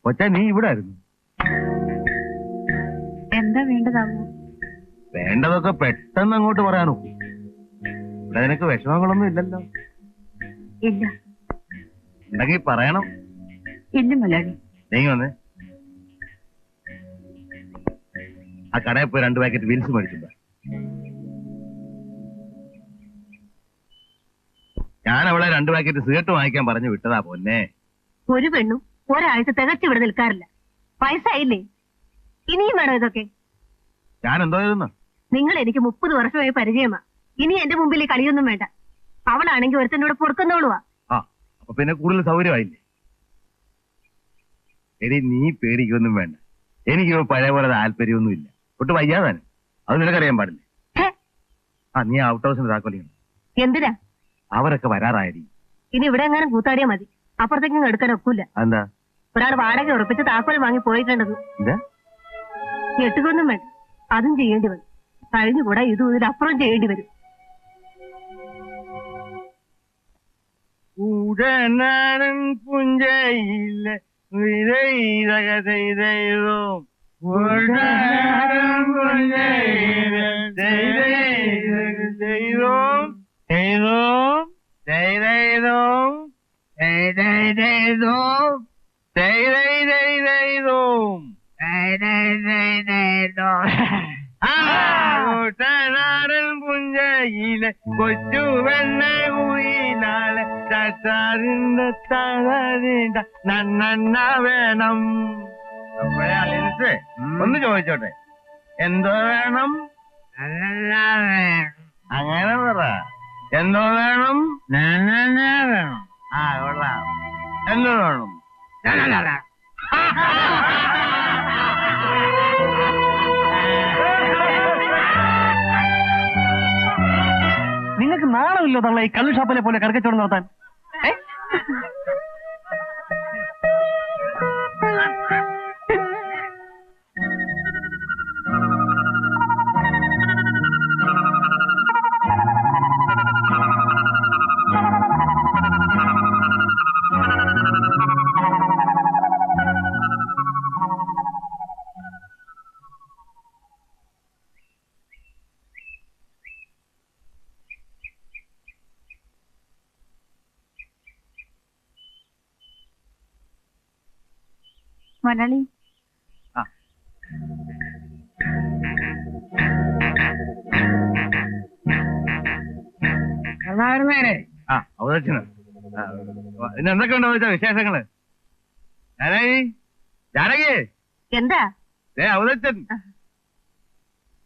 കൊച്ച നീ ഇവിടെ ആയിരുന്നു. എന്താ വേണ്ടതാവോ? വേണ്ടതൊക്കെ പെട്ടെന്ന് അങ്ങോട്ട് പറയാനോ? ഇവിടെ നിനക്ക് വിഷമങ്ങളൊന്നും ഇല്ലല്ലോ? ഇല്ല. ഉണ്ടെങ്കിൽ പറയണം. ഇല്ല മുതലാളി. നീ വന്നേ. ആ കടയിൽ പോയി 2 പാക്കറ്റ് വിൽസ് മേടിച്ചിട്ടുണ്ടോ? ഞാൻ അവളെ 2 പാക്കറ്റ് സിഗരറ്റ് വാങ്ങിക്കാൻ പറഞ്ഞു വിട്ടതാ പൊന്നെ. ഒരു പെണ്ണും ഒരാഴ്ച തികച്ചു ഇവിടെ നിൽക്കാറില്ല. പൈസ ആയില്ലേ? ഇനിയും വേണോ ഇതൊക്കെ? ഞാൻ എന്തോ ചെയ്തെന്ന്? നിങ്ങൾ എനിക്ക് 30 വർഷമായി പരിചയമാ. ഇനി എന്റെ മുമ്പിൽ ഈ കളിയൊന്നും വേണ്ട. അവളാണെങ്കിൽ ഒരുത്തനോട് പൊറുക്കുന്നോളുവാ. ആ, അപ്പൊ പിന്നെ കൂടുതൽ സൗകര്യമായില്ലേ? എടി നീ പേടിക്കൊന്നും വേണ്ട. എനിക്ക് പഴയ പോലെ താല്പര്യമൊന്നുമില്ല. ഒട്ട് വയ്യാതാനും. അത് നിനക്കറിയാൻ പാടില്ലേ? ആ, നീ ഔട്ട് ഹൗസിന്റെ താക്കോലിയാണ്. എന്തിനാ? അവരൊക്കെ വരാറായി. ഇനി ഇവിടെ എങ്ങാനും കൂത്താടിയാ മതി. അപ്പുറത്തേക്കും എടുക്കാൻ ഒക്കില്ല. എന്താ? ഒരാൾ വാടക ഉറപ്പിച്ച് താക്കോൽ വാങ്ങി പോയിട്ടുണ്ടെന്ന്. ഞെട്ടുകൊന്നും വേണ്ട. അതും ചെയ്യേണ്ടി വരും. കഴിഞ്ഞുകൂടാ ഇതും ഇതിലപ്പുറം ചെയ്യേണ്ടി വരും. ഉടനാടൻ പുഞ്ചയിലെ കുട്ടനാടൻ പുഞ്ചയിലെ കൊച്ചു വെണ്ണ കുയിലാലെ ചച്ചാറിന്റെ തളരിണ്ട നന്നെണ്ണ വേണം. അപ്പോഴേ അലിൻസേ ഒന്ന് ചോദിച്ചോട്ടെ, എന്തോ വേണം? അങ്ങനെ പറ. എന്തോ വേണം? വേണം. ആ, കൊള്ളാം. എന്തോ വേണം? നിങ്ങൾക്ക് നാണമില്ലോ തള്ള ഈ കള്ളു ഷാപ്പിലെ പോലെ കറക്കച്ചോടം നടത്താൻ? മുതലാളി, പിന്നെ എന്തൊക്കെയുണ്ടോ വിശേഷങ്ങള്? ജാനകി, എന്താ? അവതച്ചൻ.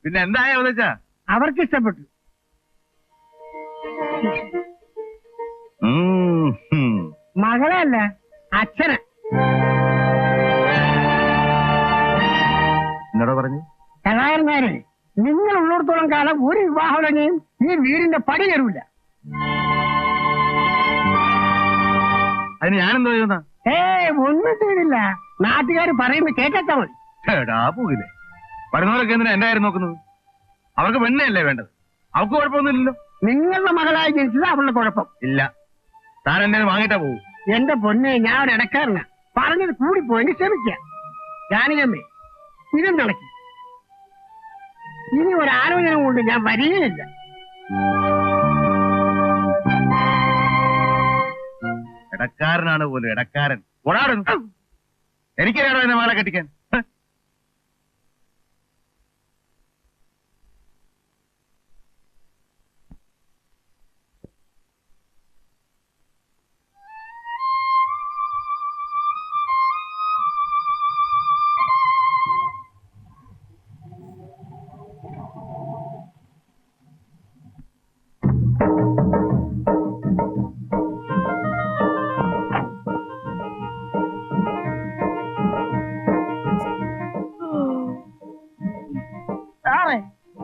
പിന്നെ എന്തായ അവതച്ച? അവർക്ക് ഇഷ്ടപ്പെട്ടു. മകളെ അല്ല, അച്ഛന്. എന്നോട് പറഞ്ഞു കലാകാരന്മാരെ, നിങ്ങൾ ഉള്ളിടത്തോളം കാലം ഒരു വിവാഹം ഈ വീടിന്റെ പടി കയറൂല. അതിന് ഞാനെന്തോ ചെയ്യുന്ന? ഒന്നും ചെയ്തില്ല. നാട്ടുകാർ പറയുമ്പോ കേട്ടാ മതി. പോകില്ലേ? വരുന്നവരൊക്കെ എന്തിനാ എന്റെ കാര്യം നോക്കുന്നത്? അവർക്ക് പെണ്ണയല്ലേ വേണ്ടത്. അവർക്ക് കുഴപ്പമൊന്നുമില്ലല്ലോ. നിങ്ങളുടെ മകളായി ജനിച്ചത് അവളുടെ കുഴപ്പം ഇല്ല. താൻ എന്നെ വാങ്ങിട്ടാ പോകും. എന്റെ പൊന്നെ, ഞാൻ ഒരു ഇടക്കാരനാ. പറഞ്ഞത് കൂടിപ്പോയെങ്കിൽ ക്ഷമിക്കാം. ജാനകമ്മേ, ഇതും നടക്കി. ഇനി ഒരു ആലോചന കൊണ്ട് ഞാൻ വരികയില്ല. ഇടക്കാരനാണ് പോലും ഇടക്കാരൻ. എനിക്കറിയാണോ എന്നെ മാല കെട്ടിക്കാൻ?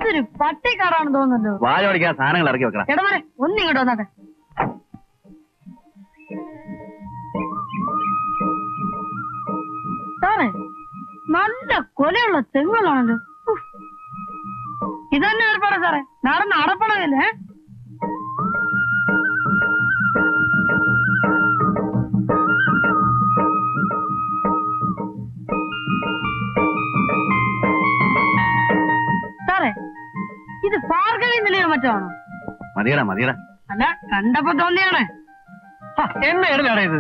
ഇതൊരു പട്ടിക്കാടാണെന്ന് തോന്നുന്നല്ലോ. വായോടിക്കാൻ സാധനങ്ങൾ ഇറക്കി വെക്കണം. എടവരെ ഒന്നിങ്ങോട്ട് വന്നാട്ടെ. സാറേ, നല്ല കൊലയുള്ള തെങ്ങുകളാണല്ലോ. ഇതന്നെ ഏർപ്പാടാ സാറേ. നടന്ന് അടപ്പണമല്ലേ? ഇത് ഭാർഗവി നിലയോ മറ്റാണോ? മതിയടാ മതിയടാ. അല്ല, കണ്ടപ്പോ തോന്നിയാണ്. എന്നാ എഴുതാടാ ഇത്?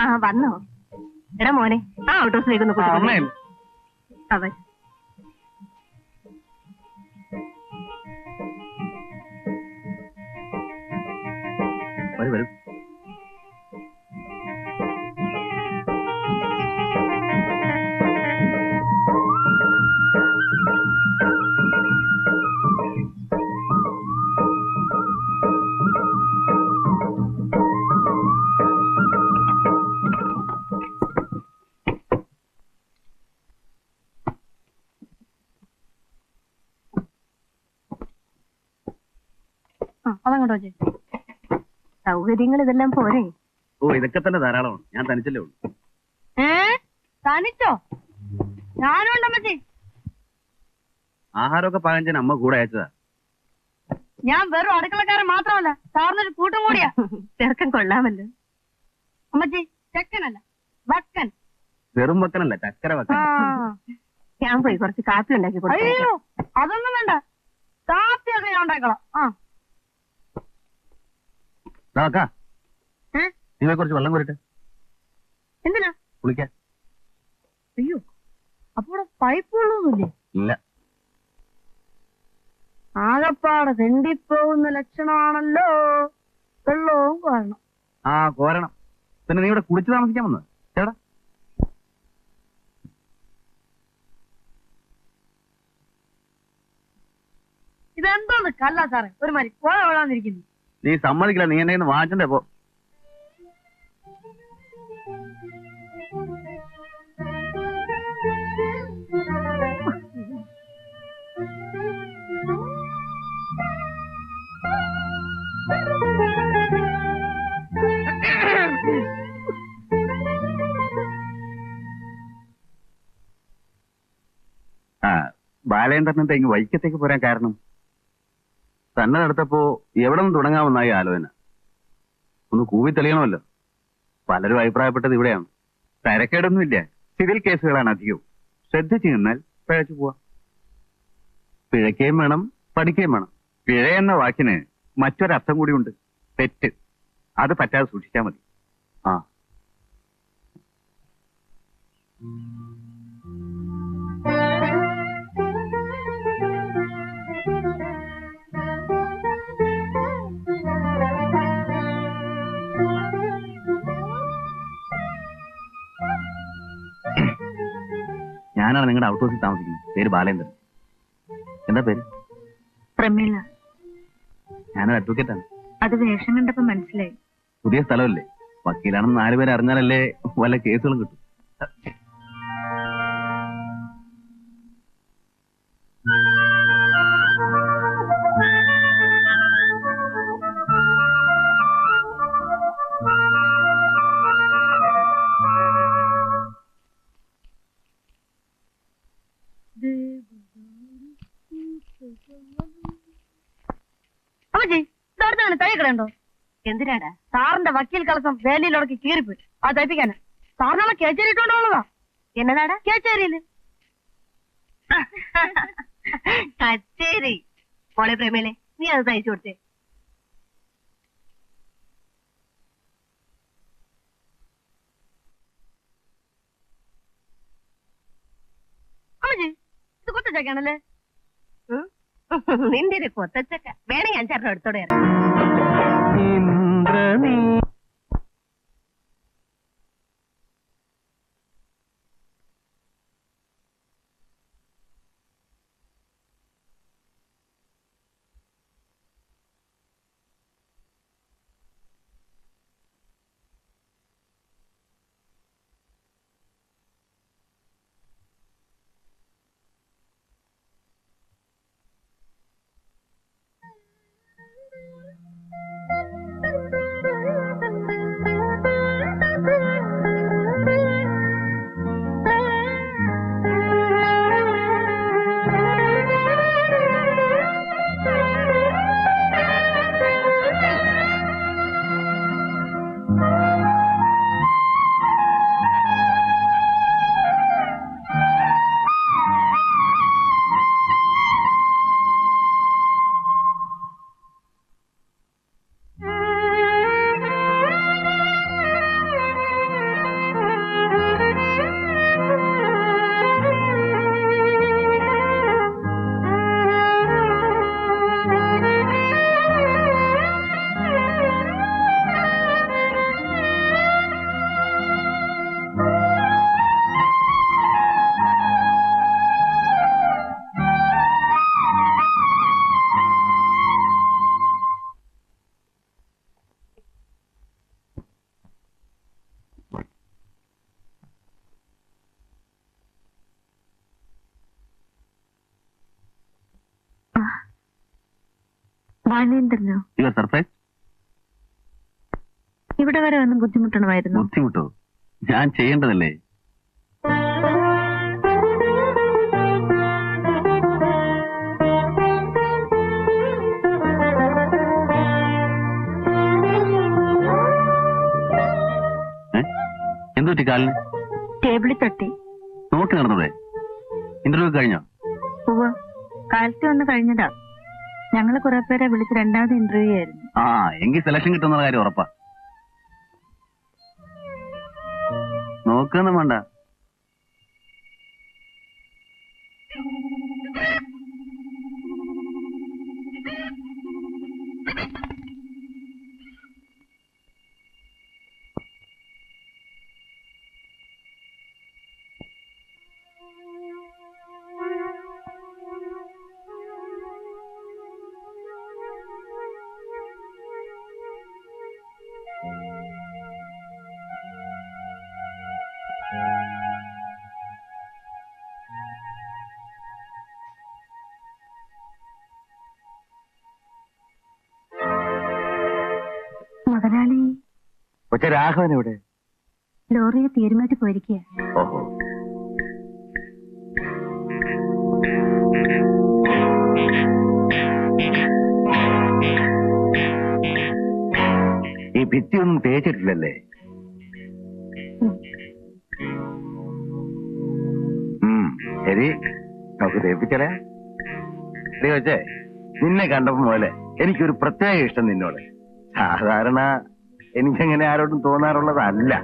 ആ വന്നോ? എടാ മോനെ, ആ ഔട്ട് ഹൗസിലേക്ക് ഒന്ന് അമ്മയും അവൻ വരും വരും. അതങ്ങോട്ടോ വെച്ചേ. സൗകര്യങ്ങൾ ഇതെല്ലാം പോരെ? ഓ ഇതൊക്കെ തന്നെ ധാരാളമാണ്. ഞാൻ തനിച്ചല്ലേ ഉള്ളൂ. തനിച്ചോ? ഞാനും ഉണ്ടമ്മച്ചി. ആഹാരമൊക്കെ പാകം ചെയ്യാൻ അമ്മ കൂടെ അയച്ചതാ. ഞാൻ വെറും അടുക്കളക്കാരൻ മാത്രമല്ല, സാറിനൊരു കൂട്ടും കൂടിയാ. ചെറുക്കൻ കൊള്ളാമല്ലോ. അമ്മച്ചി, ചെക്കനല്ല വക്കൻ. വെറും വെക്കനല്ല, ചക്കര വെക്കൻ. ഞാൻ പോയി കുറച്ച് കാപ്പി ഉണ്ടാക്കി കൊടുത്തു. അയ്യോ, അതൊന്നും വേണ്ട. കാപ്പിയൊക്കെ ഞാൻ ഉണ്ടാക്കണം. നിങ്ങൾ കുറച്ച് വെള്ളം കോരിട്ടെ. എന്തിനാ? കുളിക്കാൻ. അയ്യോ, അപ്പൊ പൈപ്പ് വെള്ളമൊന്നുമില്ലേ? ഇല്ല. ആകപ്പാടെ തെണ്ടിപ്പോകുന്ന ലക്ഷണമാണല്ലോ. വെള്ളവും കാരണം. ആ കോരണം. പിന്നെ നീ ഇവിടെ കുളിച്ച് താമസിക്കാൻ വന്നത് ചേട്ടാ? ഇതെന്തോന്ന് കല്ല സാറേ, ഒരു മാതിരി പോകാന്നിരിക്കുന്നു. നീ സമ്മതിക്കില്ല. നീ എന്നെ വാങ്ങിച്ചേ പോ. ബാലേന്ദ്രനത്തെ ഇങ്ങ് വൈക്കത്തേക്ക് പോരാൻ കാരണം തന്നെ നടത്തപ്പോ എവിടെ നിന്ന് തുടങ്ങാമെന്നായി ആലോചന. ഒന്ന് കൂവി തെളിയണമല്ലോ. പലരും അഭിപ്രായപ്പെട്ടത് ഇവിടെയാണ്. തരക്കേടൊന്നുമില്ല. സിവിൽ കേസുകളാണ് അധികവും. ശ്രദ്ധിച്ചു നിന്നാൽ പിഴച്ചു പോവാം. പിഴയ്ക്കുകയും വേണം, പഠിക്കുകയും വേണം. പിഴ എന്ന വാക്കിന് മറ്റൊരർത്ഥം കൂടിയുണ്ട്, തെറ്റ്. അത് പറ്റാതെ സൂക്ഷിച്ചാൽ മതി. ആ ഞാനാണ് നിങ്ങളുടെ ഔട്ട് ഹൗസിൽ താമസിക്കുന്നത്. പേര് ബാലേന്ദ്രൻ. എന്താ പേര്? പ്രമീള. ഞാനൊരു അഡ്വക്കേറ്റാണ്. അത് വേഷം കണ്ടപ്പോ മനസ്സിലായി. പുതിയ സ്ഥലമല്ലേ, വക്കീലാണെന്ന് 4 പേര് അറിഞ്ഞാലല്ലേ വല്ല കേസുകളും കിട്ടും. തയ്ക്കണോ? എന്തിനാടാ? സാറിന്റെ വക്കീൽ കളസം വേലിയിലൊടക്കി കീറിപ്പോയി. അത് തയ്പ്പിക്കാന് സാറിനാളെ കേച്ചേരി ഇട്ടുകൊണ്ടുള്ളതാ. എന്നതാടാ കേച്ചേരിയില്? കച്ചേരി. മോളെ പ്രേമേലെ, നീ അത് തയ്ച്ചു കൊടുത്തേ. അമ്മജി, ഇത് കൊത്തച്ചക്കാണല്ലേ? നിന്റെ ഒരു കൊത്തച്ചക്ക വേണമെങ്കിൽ 5 എടുത്തോടെ. ബാലേന്ദ്രനോ? Your surprise. ഇവിടെ വരെ ഒന്ന് ബുദ്ധിമുട്ടണമായിരുന്നു. ബുദ്ധിമുട്ടോ? ഞാൻ ചെയ്യേണ്ടതല്ലേ? എന്തുപറ്റി കാലിന്? ടേബിളിൽ തട്ടി. നോക്കി നടന്നൂടെ? ഇന്റർവ്യൂ കഴിഞ്ഞോ? ഉവ്വ്, കാലത്ത് വന്ന് കഴിഞ്ഞതാ. ഞങ്ങള് കുറെ പേരെ വിളിച്ച് രണ്ടാമത് ഇന്റർവ്യൂ ആയിരുന്നു. ആ, എങ്കിൽ സെലക്ഷൻ കിട്ടുന്ന കാര്യം ഉറപ്പാ. നോക്കൊന്നും വേണ്ട. മുതലാളി പക്ഷെ രാഘവൻ എവിടെ? ലോറിയെ തീരുമാറ്റി പോയിരിക്കുക. ഓഹോ. ഈ ഭിത്തിയൊന്നും തേച്ചിട്ടില്ലല്ലേ? ശരി, നമുക്ക് തേപ്പിച്ചല്ലേ. വെച്ചേ, നിന്നെ കണ്ടപ്പോ പോലെ എനിക്കൊരു പ്രത്യേക ഇഷ്ടം നിന്നോട്. സാധാരണ എനിക്കങ്ങനെ ആരോടും തോന്നാറുള്ളതല്ല.